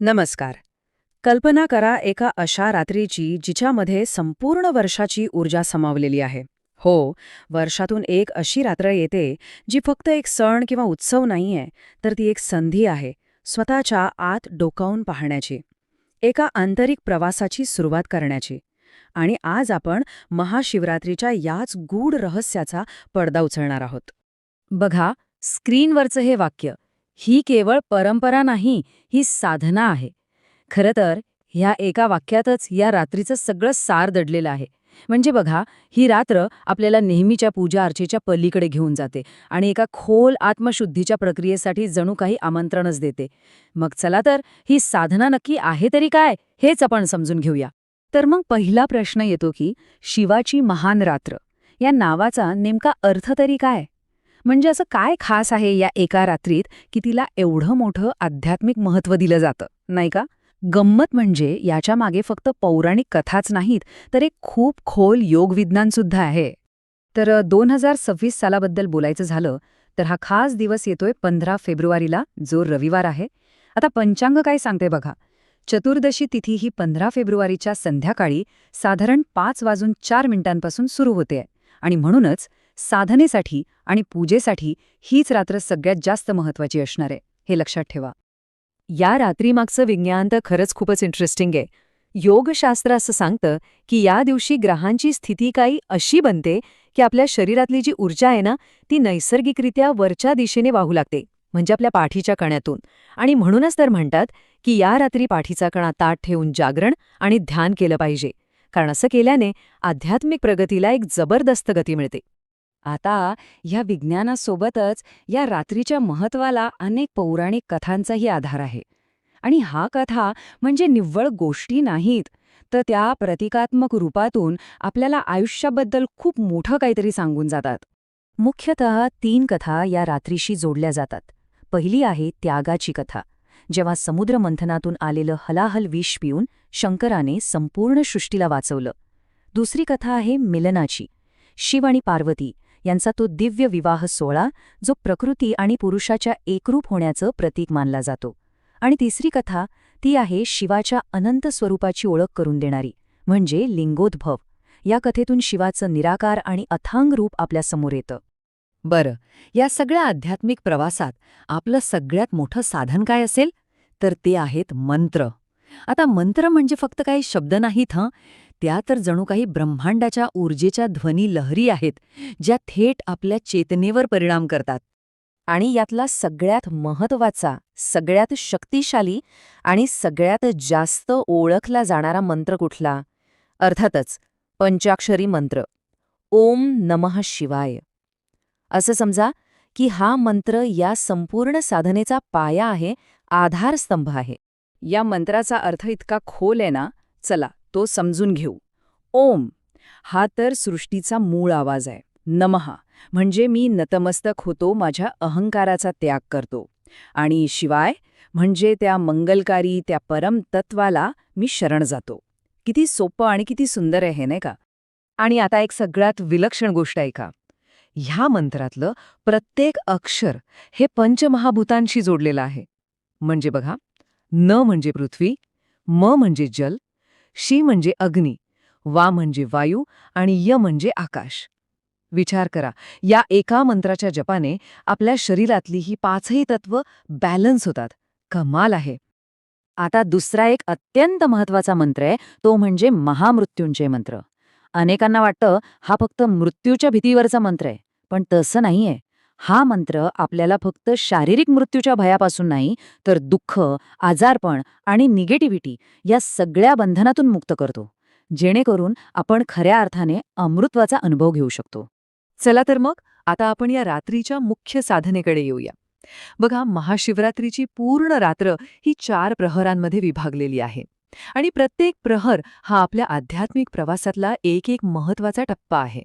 नमस्कार. कल्पना करा एका अशा रात्रीची जिच्यामध्ये संपूर्ण वर्षाची ऊर्जा सामावलेली आहे. हो, वर्षातून एक अशी रात्र येते जी फक्त एक सण किंवा उत्सव नाहीये, तर ती एक संधी आहे स्वतःच्या आत डोकावून पाहण्याची, एका आंतरिक प्रवासाची सुरुवात करण्याची. आणि आज आपण महाशिवरात्रीच्या याच गूढ रहस्याचा पडदा उचलणार आहोत. बघा, स्क्रीनवरचं हे वाक्य, ही केवळ परंपरा नाही, ही साधना आहे. खरं तर ह्या एका वाक्यातच या रात्रीचं सगळं सार दडलेलं आहे. म्हणजे बघा, ही रात्र आपल्याला नेहमीच्या पूजा अर्चेच्या पलीकडे घेऊन जाते आणि एका खोल आत्मशुद्धीच्या प्रक्रियेसाठी जणू काही आमंत्रणच देते. मग चला तर ही साधना नक्की आहे तरी काय, हेच आपण समजून घेऊया. तर मग पहिला प्रश्न येतो की शिवाची महान रात्र या नावाचा नेमका अर्थ तरी काय? म्हणजे असं काय खास आहे या एका रात्रीत की तिला एवढं मोठं आध्यात्मिक महत्त्व दिलं जातं, नाही का? गंमत म्हणजे याच्या मागे फक्त पौराणिक कथाच नाहीत, तर एक खूप खोल योगविज्ञान सुद्धा आहे. तर 2026 सालाबद्दल बोलायचं झालं तर हा खास दिवस येतोय 15 फेब्रुवारीला, जो रविवार आहे. आता पंचांग काय सांगते बघा. चतुर्दशी तिथी ही 15 फेब्रुवारीच्या संध्याकाळी साधारण 5:04 सुरू होते आणि म्हणूनच साधनेसाठी आणि पूजेसाठी हीच रात्र सगळ्यात जास्त महत्वाची असणार आहे, हे लक्षात ठेवा. या रात्रीमागचं विज्ञान तर खरंच खूपच इंटरेस्टिंग आहे. योगशास्त्र असं सांगतं की या दिवशी ग्रहांची स्थिती काही अशी बनते की आपल्या शरीरातली जी ऊर्जा आहे ना, ती नैसर्गिकरित्या वरच्या दिशेने वाहू लागते, म्हणजे आपल्या पाठीच्या कण्यातून. आणि म्हणूनच तर म्हणतात की या रात्री पाठीचा कणा ताठ ठेवून जागरण आणि ध्यान केलं पाहिजे, कारण असं केल्याने आध्यात्मिक प्रगतीला एक जबरदस्त गती मिळते. आता ह्या विज्ञानासोबतच या रात्रीच्या महत्वाला अनेक पौराणिक कथांचाही आधार आहे. आणि हा कथा म्हणजे निव्वळ गोष्टी नाहीत, तर त्या प्रतिकात्मक रूपातून आपल्याला आयुष्याबद्दल खूप मोठं काहीतरी सांगून जातात. मुख्यतः 3 कथा या रात्रीशी जोडल्या जातात. पहिली आहे त्यागाची कथा, जेव्हा समुद्रमंथनातून आलेलं हलाहल विष पिऊन शंकराने संपूर्ण सृष्टीला वाचवलं. दुसरी कथा आहे मिलनाची, शिव आणि पार्वती यांचा तो दिव्य विवाह सोहळा, जो प्रकृती आणि पुरुषाच्या एकरूप होण्याचं प्रतीक मानला जातो. आणि तिसरी कथा ती आहे शिवाच्या अनंत स्वरूपाची ओळख करून देणारी, म्हणजे लिंगोद्भव. या कथेतून शिवाचं निराकार आणि अथांग रूप आपल्यासमोर येतं. बरं, या सगळ्या आध्यात्मिक प्रवासात आपलं सगळ्यात मोठं साधन काय असेल? तर ते आहेत मंत्र. आता मंत्र म्हणजे फक्त काही शब्द नाहीत हं, त्या तर जणू काही ब्रह्मांडाच्या ऊर्जेच्या ध्वनी लहरी आहेत, ज्या थेट आपल्या चेतनेवर परिणाम करतात. आणि यातला सगळ्यात महत्वाचा, सगळ्यात शक्तिशाली आणि सगळ्यात जास्त ओळखला जाणारा मंत्र कुठला? अर्थातच पंचाक्षरी मंत्र, ओम नमः शिवाय. असं समजा की हा मंत्र या संपूर्ण साधनेचा पाया आहे, आधारस्तंभ आहे. या मंत्राचा अर्थ इतका खोल आहे ना, चला तो समजून घेऊ. ओम हा तर सृष्टीचा मूळ आवाज आहे. नमः म्हणजे मी नतमस्तक होतो, माझ्या अहंकाराचा त्याग करतो. आणि शिवाय म्हणजे त्या मंगलकारी, त्या परम तत्वाला मी शरण जातो. किती सोपं आणि किती सुंदर आहे हे, नाही का? आणि आता एक सगळ्यात विलक्षण गोष्ट ऐका. ह्या मंत्रातलं प्रत्येक अक्षर हे पंचमहाभूतांशी जोडलेलं आहे. म्हणजे बघा, न म्हणजे पृथ्वी, म म्हणजे जल, शी म्हणजे अग्नी, वा म्हणजे वायू आणि य म्हणजे आकाश. विचार करा, या एका मंत्राच्या जपाने आपल्या शरीरातली ही 5ही तत्व बॅलन्स होतात. कमाल आहे. आता दुसरा एक अत्यंत महत्वाचा मंत्र आहे, तो म्हणजे महामृत्युंजय मंत्र. अनेकांना वाटतं हा फक्त मृत्यूच्या भीतीवरचा मंत्र आहे, पण तसं नाहीये. हा मंत्र आपल्याला फक्त शारीरिक मृत्यूच्या भयापासून नाही, तर दुःख, आजारपण आणि निगेटिव्हिटी या सगळ्या बंधनातून मुक्त करतो, जेणेकरून आपण खऱ्या अर्थाने अमृतत्वाचा अनुभव घेऊ शकतो. चला तर मग आता आपण या रात्रीच्या मुख्य साधनेकडे येऊया. बघा, महाशिवरात्रीची पूर्ण रात्र ही 4 प्रहरांमध्ये विभागलेली आहे आणि प्रत्येक प्रहर हा आपल्या आध्यात्मिक प्रवासातला एक महत्वाचा टप्पा आहे.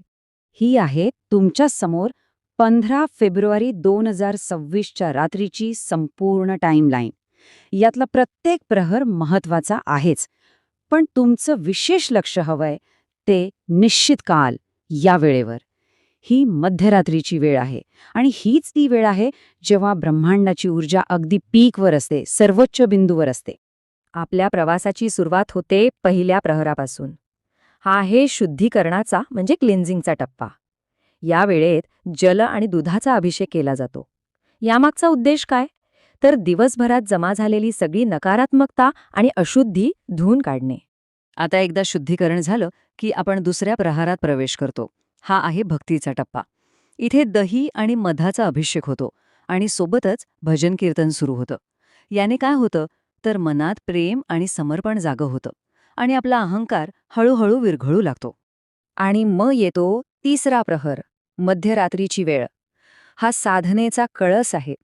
ही आहे तुमच्या समोर 15 फेब्रुवारी 2026च्या रात्रीची संपूर्ण टाईमलाईन. यातला प्रत्येक प्रहर महत्वाचा आहेच, पण तुमचं विशेष लक्ष हवंय ते निश्चित काल, या वेळेवर. ही मध्यरात्रीची वेळ आहे आणि हीच ती वेळ आहे जेव्हा ब्रह्मांडाची ऊर्जा अगदी पीकवर असते, सर्वोच्च बिंदूवर असते. आपल्या प्रवासाची सुरुवात होते पहिल्या प्रहरापासून. हा आहे शुद्धीकरणाचा म्हणजे क्लिन्झिंगचा टप्पा. या वेळेत जल आणि दुधाचा अभिषेक केला जातो. यामागचा उद्देश काय? तर दिवसभरात जमा झालेली सगळी नकारात्मकता आणि अशुद्धी धुवून काढणे. आता एकदा शुद्धीकरण झालं की आपण दुसऱ्या प्रहारात प्रवेश करतो. हा आहे भक्तीचा टप्पा. इथे दही आणि मधाचा अभिषेक होतो आणि सोबतच भजन कीर्तन सुरू होतं. याने काय होतं तर मनात प्रेम आणि समर्पण जागं होतं आणि आपला अहंकार हळूहळू विरघळू लागतो. आणि मग येतो तिसरा प्रहर, मध्यरात्रीची वेळ. हा साधनेचा कळस आहे.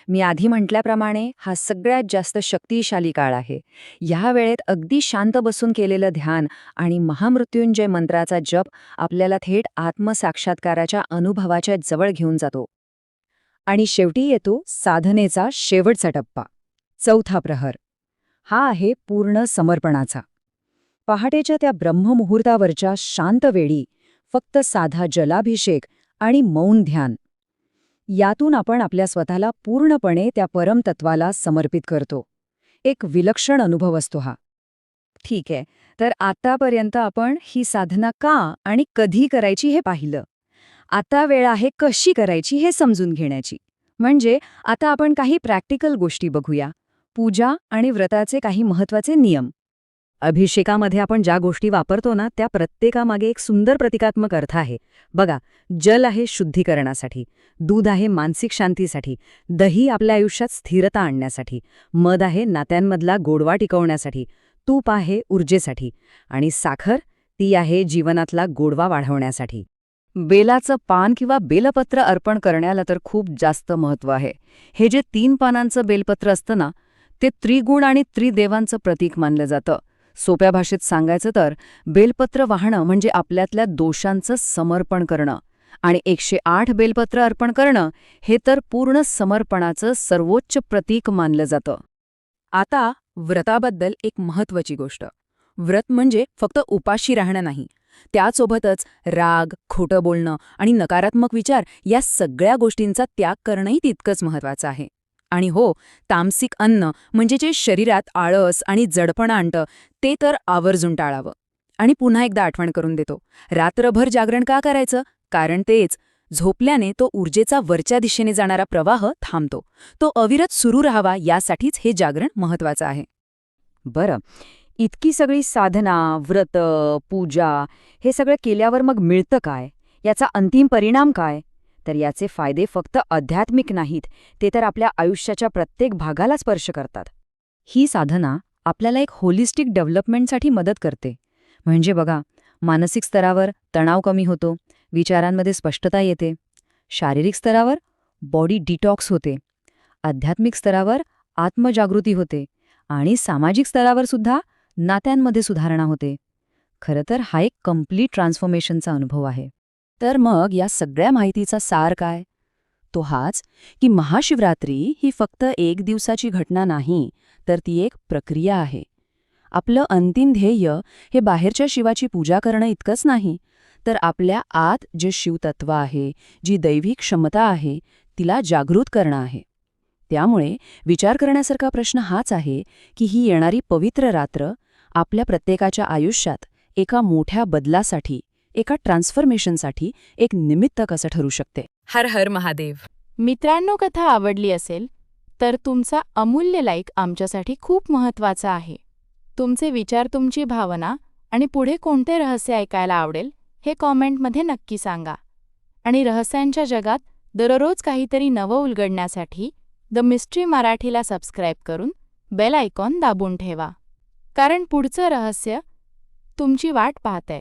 मी आधी म्हटल्याप्रमाणे हा सगळ्यात जास्त शक्तिशाली काळ आहे. ह्या वेळेत अगदी शांत बसून केलेलं ध्यान आणि महामृत्युंजय मंत्राचा जप आपल्याला थेट आत्मसाक्षात्काराच्या अनुभवाच्या जवळ घेऊन जातो. आणि शेवटी येतो साधनेचा शेवटचा टप्पा, चौथा प्रहर. हा आहे पूर्ण समर्पणाचा. पहाटेच्या त्या ब्रह्ममुहूर्तावरच्या शांत वेळी फक्त साधा जलाभिषेक आणि मौन ध्यान. यातून आपण आपल्या स्वतःला पूर्णपणे त्या परमतत्वाला समर्पित करतो. एक विलक्षण अनुभव असतो हा. ठीक आहे, तर आतापर्यंत आपण ही साधना का आणि कधी करायची हे पाहिलं. आता वेळ आहे कशी करायची हे समजून घेण्याची. म्हणजे आता आपण काही प्रॅक्टिकल गोष्टी बघूया. पूजा आणि व्रताचे काही महत्त्वाचे नियम. अभिषेकामध्ये आपण ज्या गोष्टी वापरतो ना त्या प्रत्येकामागे एक सुंदर प्रतिकात्मक अर्थ आहे. बघा, जल आहे शुद्धीकरणासाठी, दूध आहे मानसिक शांतीसाठी, दही आपल्या आयुष्यात स्थिरता आणण्यासाठी, मध आहे नात्यांमधला गोडवा टिकवण्यासाठी, तूप आहे ऊर्जेसाठी आणि साखर ती आहे जीवनातला गोडवा वाढवण्यासाठी. बेलाचं पान किंवा बेलपत्र अर्पण करण्याला तर खूप जास्त महत्त्व आहे. हे जे 3 पानांचं बेलपत्र असतं ना ते त्रिगुण आणि त्रिदेवांचं प्रतीक मानलं जातं. सोप्या भाषेत सांगायचं तर बेलपत्र वाहणं म्हणजे आपल्यातल्या दोषांचं समर्पण करणं आणि 108 बेलपत्र अर्पण करणं हे तर पूर्ण समर्पणाचं सर्वोच्च प्रतीक मानलं जातं. आता व्रताबद्दल एक महत्त्वाची गोष्ट. व्रत म्हणजे फक्त उपाशी राहणं नाही. त्यासोबतच राग, खोटं बोलणं आणि नकारात्मक विचार या सगळ्या गोष्टींचा त्याग करणंही तितकंच महत्त्वाचं आहे. आणि हो, तामसिक अन्न म्हणजे जे शरीरात आळस आणि जडपणा आणतं ते तर आवर्जून टाळावं. आणि पुन्हा एकदा आठवण करून देतो, रात्रभर जागरण का करायचं? कारण तेच, झोपल्याने तो ऊर्जेचा वरच्या दिशेने जाणारा प्रवाह थांबतो. तो अविरत सुरू राहावा यासाठीच हे जागरण महत्त्वाचं आहे. बरं, इतकी सगळी साधना, व्रत, पूजा हे सगळं केल्यावर मग मिळतं काय? याचा अंतिम परिणाम काय? तर याचे फायदे फक्त आध्यात्मिक नाहीत, ते तर आपल्या आयुष्याच्या प्रत्येक भागाला स्पर्श करतात. ही साधना आपल्याला एक होलिस्टिक डेव्हलपमेंटसाठी मदत करते. म्हणजे बघा, मानसिक स्तरावर तणाव कमी होतो, विचारांमध्ये स्पष्टता येते, शारीरिक स्तरावर बॉडी डिटॉक्स होते, आध्यात्मिक स्तरावर आत्मजागृती होते आणि सामाजिक स्तरावर सुद्धा नात्यांमध्ये सुधारणा होते. खरं तर हा एक कम्प्लीट ट्रान्सफॉर्मेशनचा अनुभव आहे. तर मग या सगळ्या माहितीचा सार काय? तो हाच की महाशिवरात्री ही फक्त एक दिवसाची घटना नाही, तर ती एक प्रक्रिया आहे. आपलं अंतिम ध्येय हे बाहेरच्या शिवाची पूजा करणं इतकंच नाही, तर आपल्या आत जे शिवतत्व आहे, जी दैवी क्षमता आहे, तिला जागृत करणं आहे. त्यामुळे विचार करण्यासारखा प्रश्न हाच आहे की ही येणारी पवित्र रात्र आपल्या प्रत्येकाच्या आयुष्यात एका मोठ्या बदलासाठी, एका ट्रान्सफॉर्मेशनसाठी एक निमित्त कसं ठरू शकते. हर हर महादेव. मित्रांनो, कथा आवडली असेल तर तुमचा अमूल्य लाईक आमच्यासाठी खूप महत्त्वाचा आहे. तुमचे विचार, तुमची भावना आणि पुढे कोणते रहस्य ऐकायला आवडेल हे कॉमेंटमध्ये नक्की सांगा. आणि रहस्यांच्या जगात दररोज काहीतरी नवं उलगडण्यासाठी द मिस्ट्री मराठीला सबस्क्राईब करून बेल आयकॉन दाबून ठेवा. कारण पुढचं रहस्य तुमची वाट पाहतंय.